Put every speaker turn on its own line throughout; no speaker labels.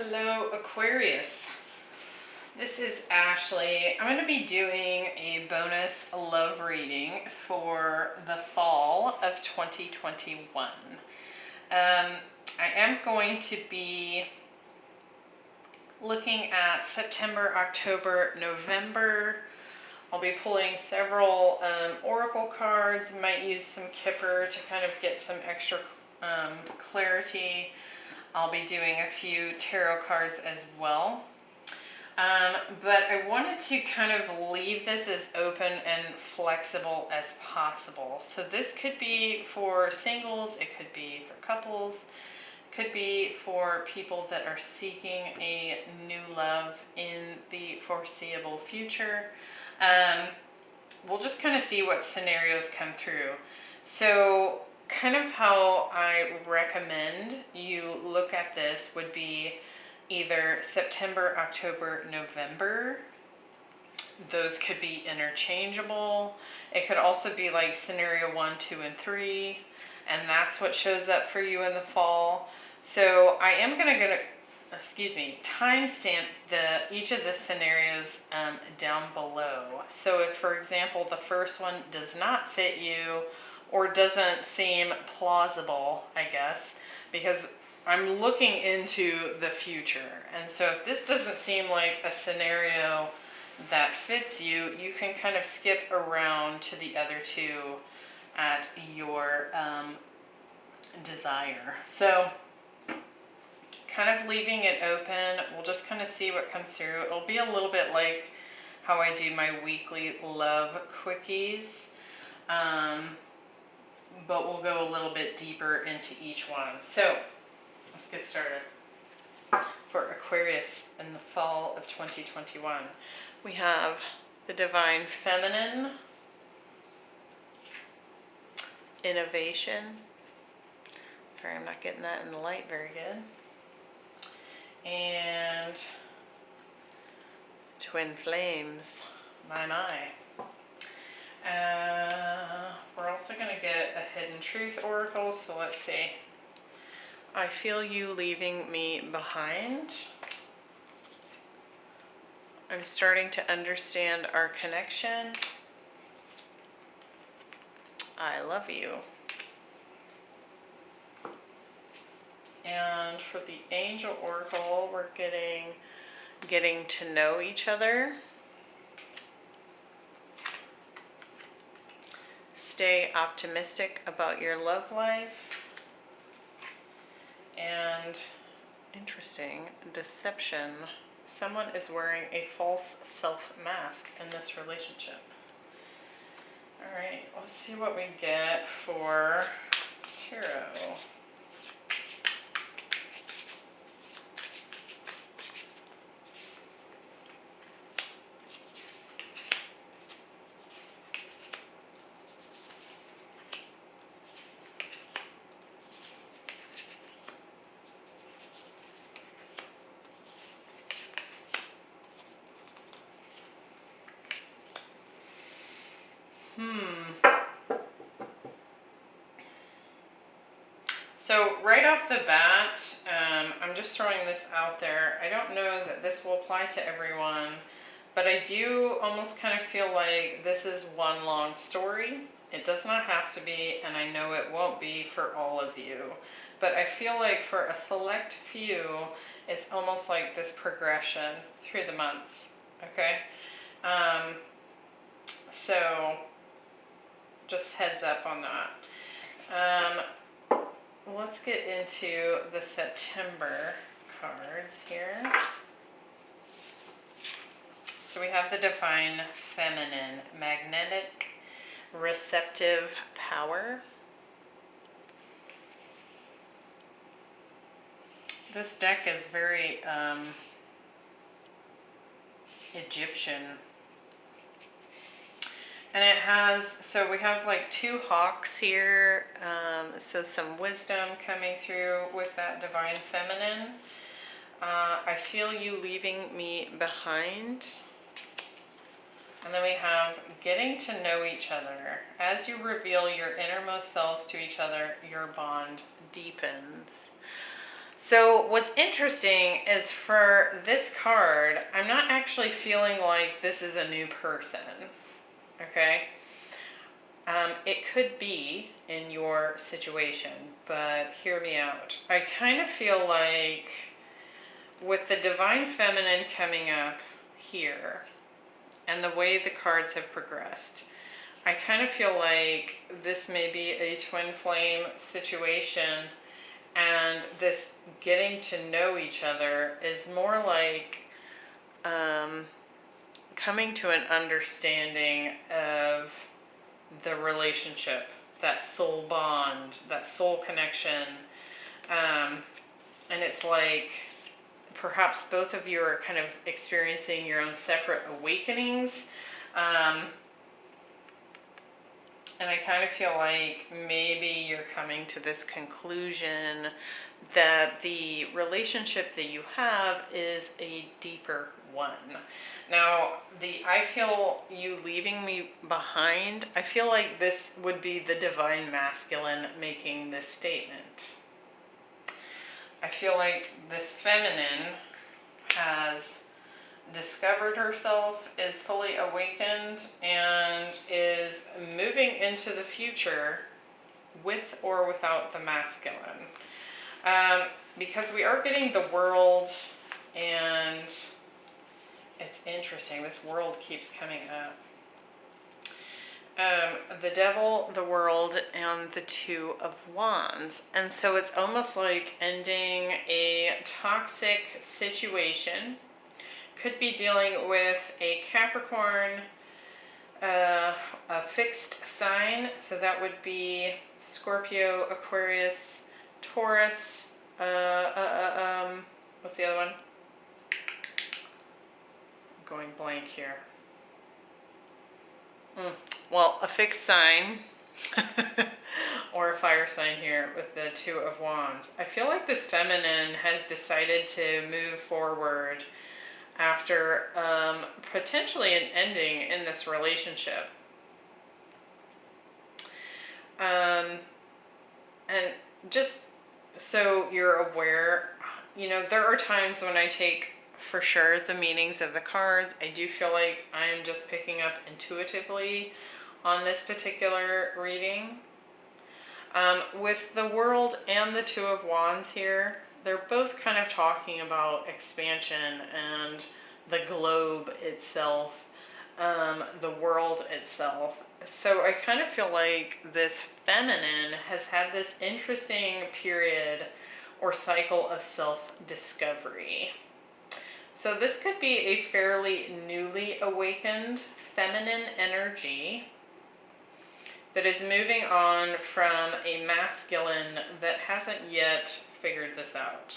Hello, Aquarius. This is Ashley. I'm going to be doing a bonus love reading for the fall of 2021. I am going to be looking at September, October, November. I'll be pulling several oracle cards. Might use some Kipper to kind of get some extra clarity. I'll be doing a few tarot cards as well. But I wanted to kind of leave this as open and flexible as possible. So this could be for singles, it could be for couples, it could be for people that are seeking a new love in the foreseeable future. We'll just kind of see what scenarios come through. So kind of how I recommend you look at this would be either September, October, November. Those could be interchangeable. It could also be like scenario 1, 2, and 3, and that's what shows up for you in the fall. So I am gonna timestamp each of the scenarios down below. So if, for example, the first one does not fit you or doesn't seem plausible, I guess, because I'm looking into the future. And so if this doesn't seem like a scenario that fits you, you can kind of skip around to the other two at your desire. So kind of leaving it open. We'll just kind of see what comes through. It'll be a little bit like how I do my weekly love quickies. But we'll go a little bit deeper into each one. So let's get started. For Aquarius in the fall of 2021, we have the Divine Feminine, Innovation. Sorry, I'm not getting that in the light very good. And Twin Flames, my. We're also going to get a Hidden Truth Oracle, so let's see. I feel you leaving me behind. I'm starting to understand our connection. I love you. And for the Angel Oracle, we're getting to know each other. Stay optimistic about your love life. And interesting, deception. Someone is wearing a false self mask in this relationship. All right, let's see what we get for tarot. So right off the bat, I'm just throwing this out there. I don't know that this will apply to everyone, but I do almost kind of feel like this is one long story. It does not have to be, and I know it won't be for all of you, but I feel like for a select few, it's almost like this progression through the months, okay? So just heads up on that. Let's get into the September cards here. So we have the Divine Feminine, Magnetic, Receptive Power. This deck is very Egyptian. And it has, so we have like two hawks here, so some wisdom coming through with that Divine Feminine. I feel you leaving me behind. And then we have getting to know each other. As you reveal your innermost selves to each other, your bond deepens. So what's interesting is for this card, I'm not actually feeling like this is a new person, okay? It could be in your situation, but hear me out. I kind of feel like with the Divine Feminine coming up here and the way the cards have progressed, I kind of feel like this may be a twin flame situation, and this getting to know each other is more like coming to an understanding of the relationship, that soul bond, that soul connection. And it's like perhaps both of you are kind of experiencing your own separate awakenings. And I kind of feel like maybe you're coming to this conclusion that the relationship that you have is a deeper one. Now, I feel you leaving me behind, I feel like this would be the Divine Masculine making this statement. I feel like this feminine has discovered herself, is fully awakened, and is moving into the future with or without the masculine. Because we are getting the World, and it's interesting, this World keeps coming up. The Devil, the World, and the Two of Wands. And so it's almost like ending a toxic situation. Could be dealing with a Capricorn, a fixed sign, so that would be Scorpio, Aquarius, Taurus, what's the other one? I'm going blank here. Well, a fixed sign or a fire sign here with the Two of Wands. I feel like this feminine has decided to move forward after potentially an ending in this relationship. And just so you're aware, you know, there are times when I take for sure the meanings of the cards. I do feel like I'm just picking up intuitively on this particular reading. With the World and the Two of Wands here, they're both kind of talking about expansion and the globe itself, the world itself. So I kind of feel like this feminine has had this interesting period or cycle of self-discovery. So this could be a fairly newly awakened feminine energy that is moving on from a masculine that hasn't yet figured this out.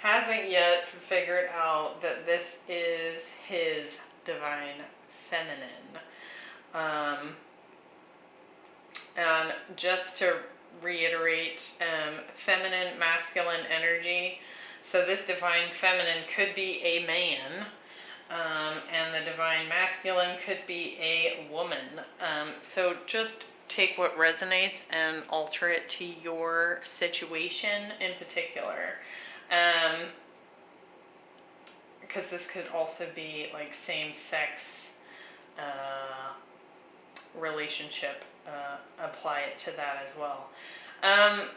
Hasn't yet figured out that this is his divine feminine. And just to reiterate, feminine, masculine energy. So this divine feminine could be a man, and the divine masculine could be a woman. So just take what resonates and alter it to your situation in particular. Because this could also be like same-sex relationship. Apply it to that as well.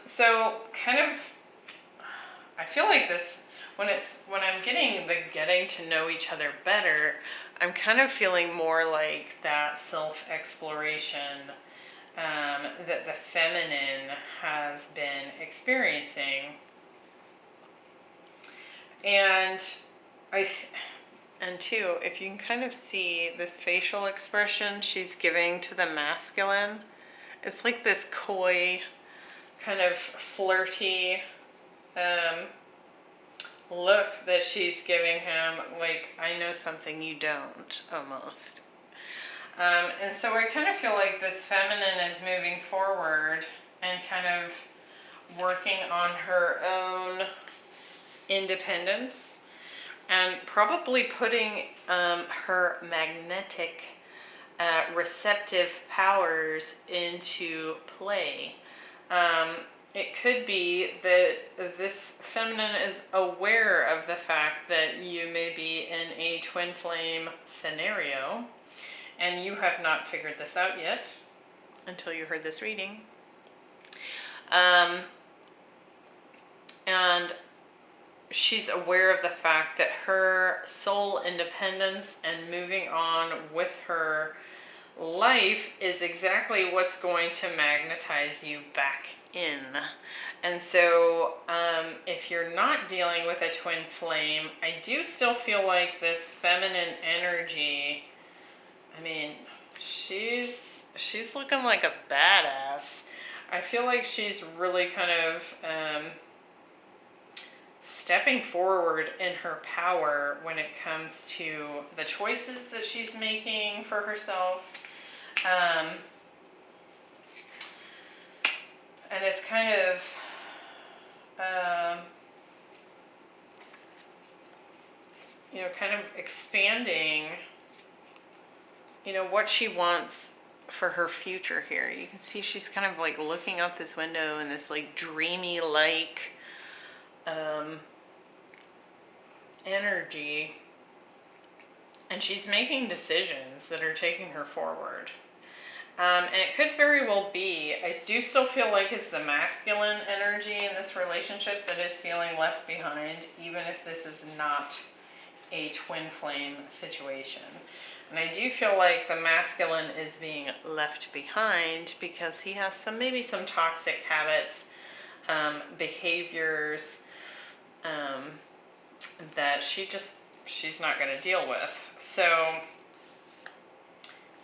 So kind of, I feel like this, when I'm getting to know each other better, I'm kind of feeling more like that self-exploration that the feminine has been experiencing. And too, if you can kind of see this facial expression she's giving to the masculine, it's like this coy, kind of flirty look that she's giving him, like, I know something you don't, almost. And so I kind of feel like this feminine is moving forward and kind of working on her own independence and probably putting her magnetic receptive powers into play. it could be that this feminine is aware of the fact that you may be in a twin flame scenario, and you have not figured this out yet until you heard this reading. And she's aware of the fact that her soul independence and moving on with her life is exactly what's going to magnetize you back in. And so if you're not dealing with a twin flame, I do still feel like this feminine energy, I mean, she's looking like a badass. I feel like she's really kind of stepping forward in her power when it comes to the choices that she's making for herself. And it's kind of kind of expanding, what she wants for her future here. You can see she's kind of like looking out this window in this like dreamy like energy, and she's making decisions that are taking her forward. And it could very well be, I do still feel like it's the masculine energy in this relationship that is feeling left behind, even if this is not a twin flame situation. And I do feel like the masculine is being left behind because he has maybe some toxic habits, behaviors, that she's not going to deal with. So,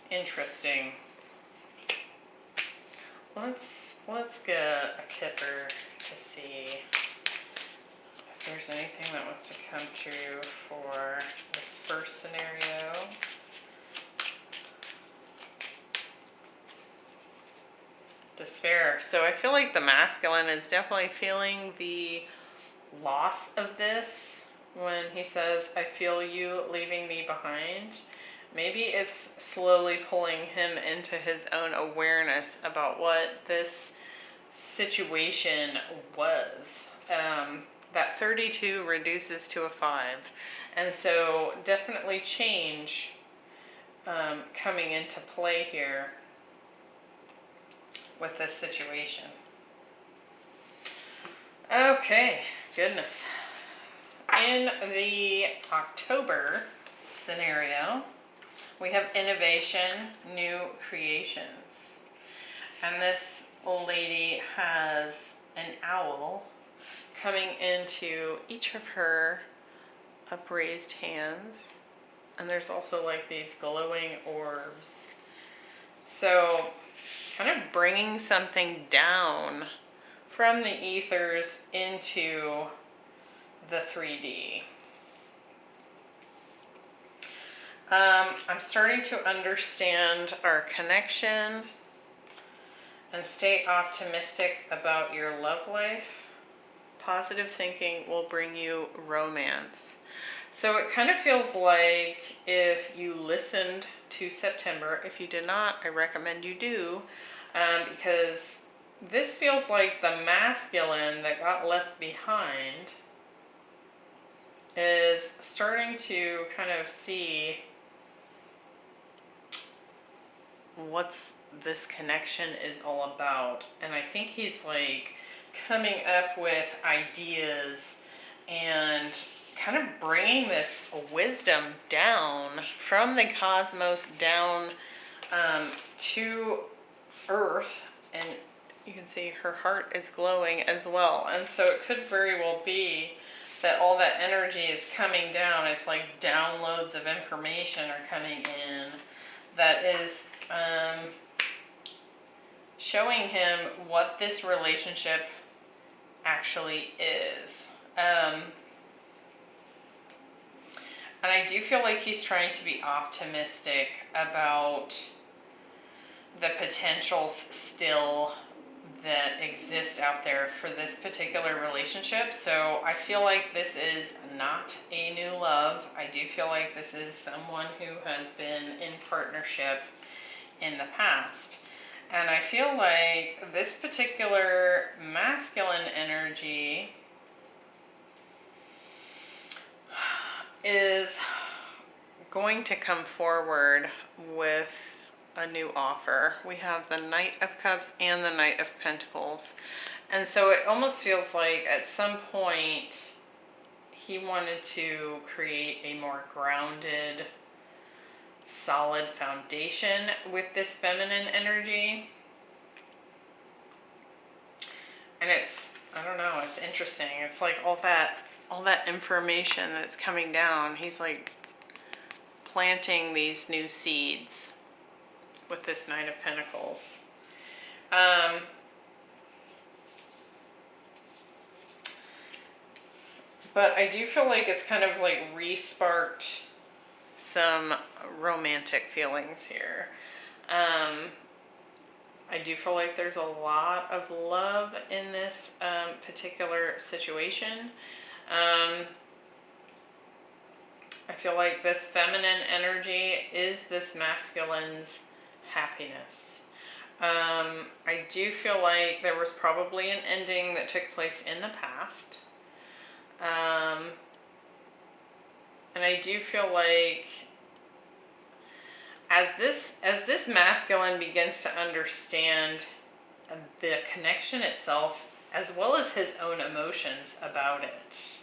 interesting. Let's get a kipper to see if there's anything that wants to come through for this first scenario. Despair. So I feel like the masculine is definitely feeling the loss of this when he says, I feel you leaving me behind. Maybe it's slowly pulling him into his own awareness about what this situation was. That 32 reduces to a 5. And so definitely change coming into play here with this situation. Okay, goodness. In the October scenario, we have innovation, new creations. And this old lady has an owl coming into each of her upraised hands. And there's also like these glowing orbs. So kind of bringing something down from the ethers into the 3D. I'm starting to understand our connection and stay optimistic about your love life. Positive thinking will bring you romance. So it kind of feels like if you listened to September, if you did not, I recommend you do, because this feels like the masculine that got left behind is starting to kind of see what's this connection is all about. And I think he's like coming up with ideas and kind of bringing this wisdom down from the cosmos down to Earth. And you can see her heart is glowing as well. And so it could very well be that all that energy is coming down. It's like downloads of information are coming in that is showing him what this relationship actually is. And I do feel like he's trying to be optimistic about the potentials still that exist out there for this particular relationship. So I feel like this is not a new love. I do feel like this is someone who has been in partnership in the past. And I feel like this particular masculine energy is going to come forward with a new offer. We have the Knight of Cups and the Knight of Pentacles. And so it almost feels like at some point he wanted to create a more grounded, solid foundation with this feminine energy. And it's, I don't know, it's interesting. It's like all that information that's coming down. He's like planting these new seeds with this Knight of Pentacles. But I do feel like it's kind of like re-sparked some romantic feelings here. I do feel like there's a lot of love in this particular situation. I feel like this feminine energy is this masculine's happiness. I do feel like there was probably an ending that took place in the past. And I do feel like as this masculine begins to understand the connection itself, as well as his own emotions about it,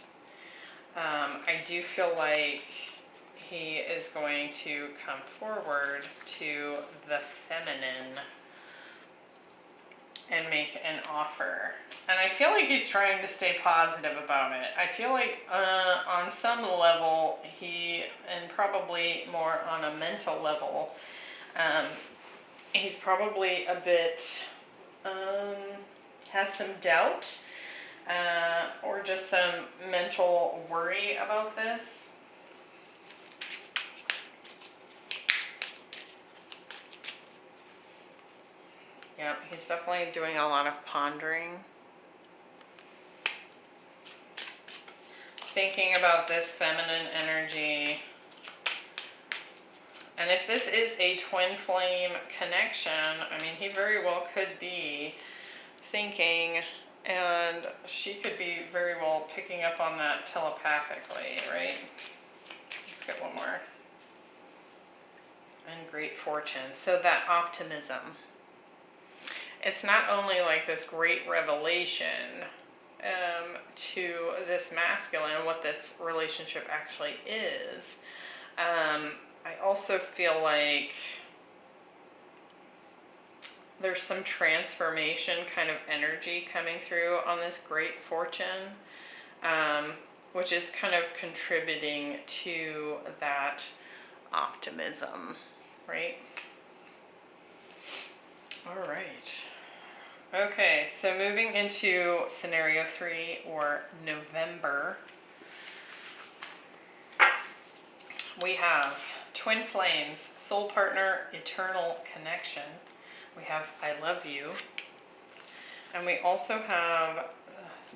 I do feel like he is going to come forward to the feminine and make an offer. And I feel like he's trying to stay positive about it. I feel like on some level, and probably more on a mental level, he's probably a bit, has some doubt or just some mental worry about this. Yeah, he's definitely doing a lot of pondering. Thinking about this feminine energy. And if this is a twin flame connection, I mean, he very well could be thinking, and she could be very well picking up on that telepathically, right? Let's get one more. And great fortune. So that optimism. It's not only like this great revelation to this masculine, what this relationship actually is. I also feel like there's some transformation kind of energy coming through on this great fortune, which is kind of contributing to that optimism, right? All right. Okay, so moving into scenario 3, or November, we have twin flames, soul partner, eternal connection. We have I love you. And we also have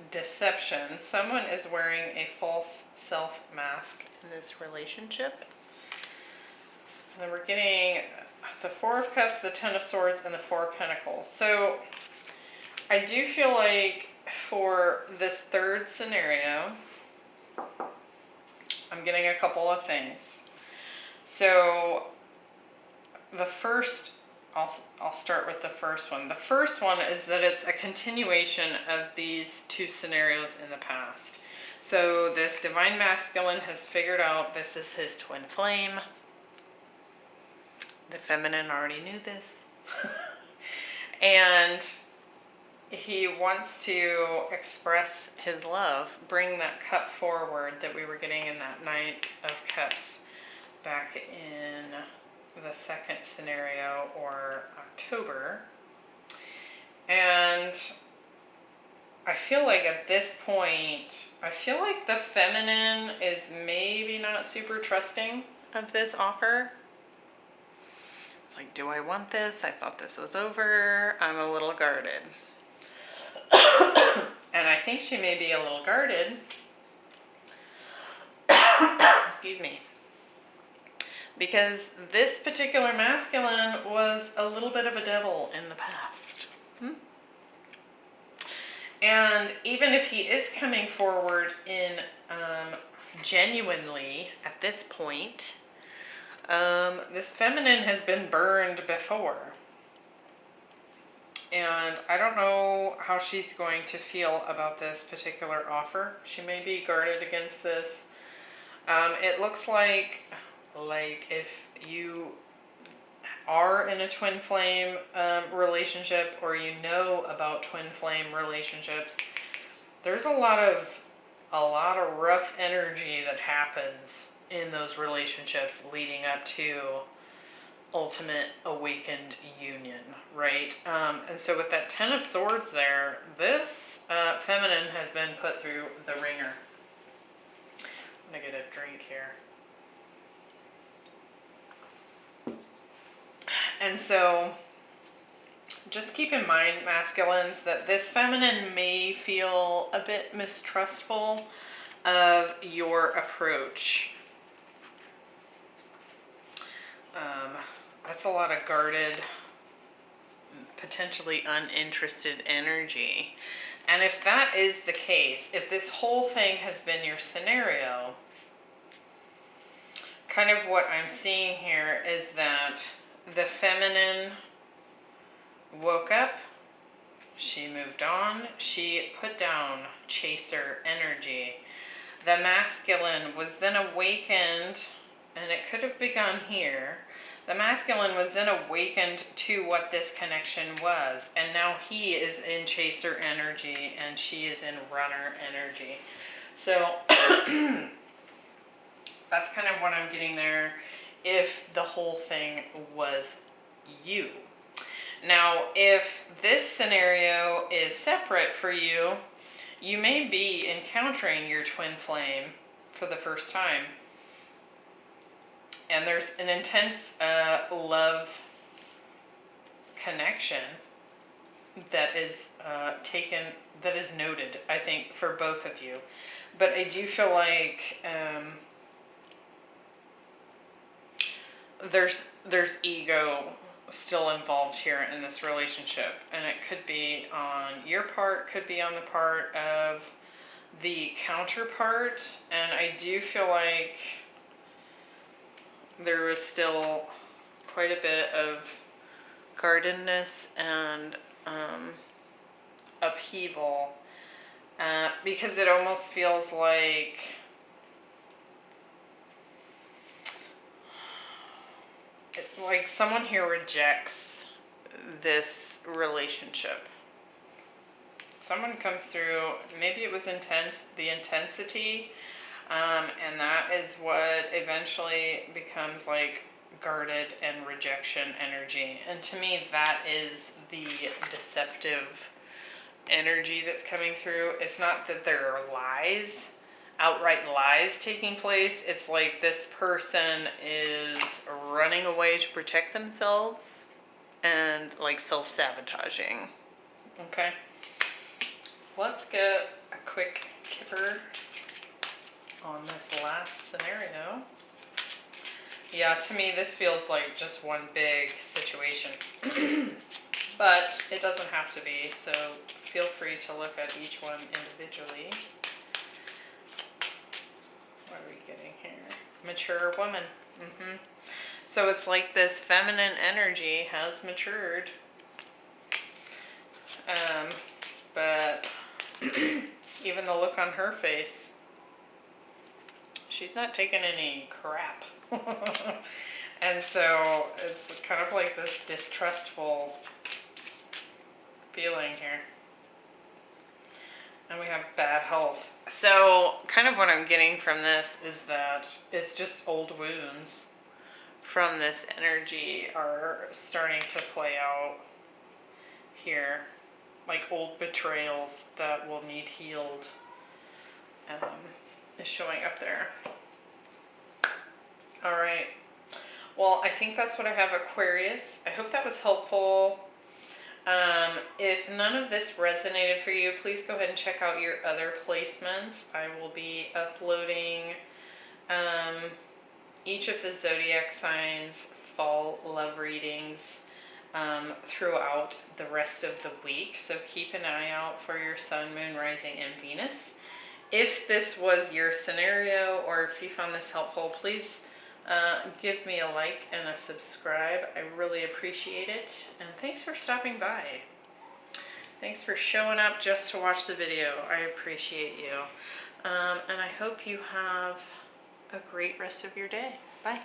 deception. Someone is wearing a false self mask in this relationship. And then we're getting the Four of Cups, the Ten of Swords, and the Four of Pentacles. So I do feel like for this third scenario, I'm getting a couple of things. So the first, I'll start with the first one. The first one is that it's a continuation of these two scenarios in the past. So this divine masculine has figured out this is his twin flame. The feminine already knew this. And he wants to express his love, bring that cup forward that we were getting in that Knight of Cups back in the second scenario, or October. And I feel like at this point, I feel like the feminine is maybe not super trusting of this offer. Like, do I want this? I thought this was over. I'm a little guarded. And I think she may be a little guarded. Excuse me. because this particular masculine was a little bit of a devil in the past. And even if he is coming forward in genuinely at this point, this feminine has been burned before. And I don't know how she's going to feel about this particular offer. She may be guarded against this. It looks like if you are in a twin flame relationship, or you know about twin flame relationships, there's a lot of rough energy that happens in those relationships leading up to ultimate awakened union, right? And so with that Ten of Swords there, this feminine has been put through the ringer. I'm gonna get a drink here. And so just keep in mind, masculines, that this feminine may feel a bit mistrustful of your approach. That's a lot of guarded, potentially uninterested energy. And if that is the case, if this whole thing has been your scenario, kind of what I'm seeing here is that the feminine woke up, she moved on, she put down chaser energy. The masculine was then awakened, and it could have begun here. The masculine was then awakened to what this connection was, and now he is in chaser energy and she is in runner energy. So that's kind of what I'm getting there, if the whole thing was you. Now, if this scenario is separate for you, you may be encountering your twin flame for the first time. And there's an intense love connection that is that is noted, I think, for both of you. But I do feel like there's ego still involved here in this relationship, and it could be on your part, could be on the part of the counterpart, and I do feel like there was still quite a bit of guardedness and upheaval, because it almost feels like someone here rejects this relationship. Someone comes through, maybe it was intense, the intensity, and that is what eventually becomes like guarded and rejection energy. And to me, that is the deceptive energy that's coming through. It's not that there are lies, outright lies taking place. It's like this person is running away to protect themselves and like self-sabotaging. Okay, let's get a quick kipper on this last scenario. Yeah, to me this feels like just one big situation, but it doesn't have to be, so feel free to look at each one individually. What are we getting here? Mature woman. So it's like this feminine energy has matured, but even the look on her face, she's not taking any crap. And so it's kind of like this distrustful feeling here. And we have bad health. So kind of what I'm getting from this is that it's just old wounds from this energy are starting to play out here. Like old betrayals that will need healed is showing up there. All right. Well, I think that's what I have, Aquarius. I hope that was helpful. If none of this resonated for you, please go ahead and check out your other placements. I will be uploading each of the zodiac signs fall love readings throughout the rest of the week. So keep an eye out for your sun, moon, rising, and Venus. If this was your scenario, or if you found this helpful, please give me a like and a subscribe. I really appreciate it. And thanks for stopping by. Thanks for showing up just to watch the video. I appreciate you. And I hope you have a great rest of your day. Bye.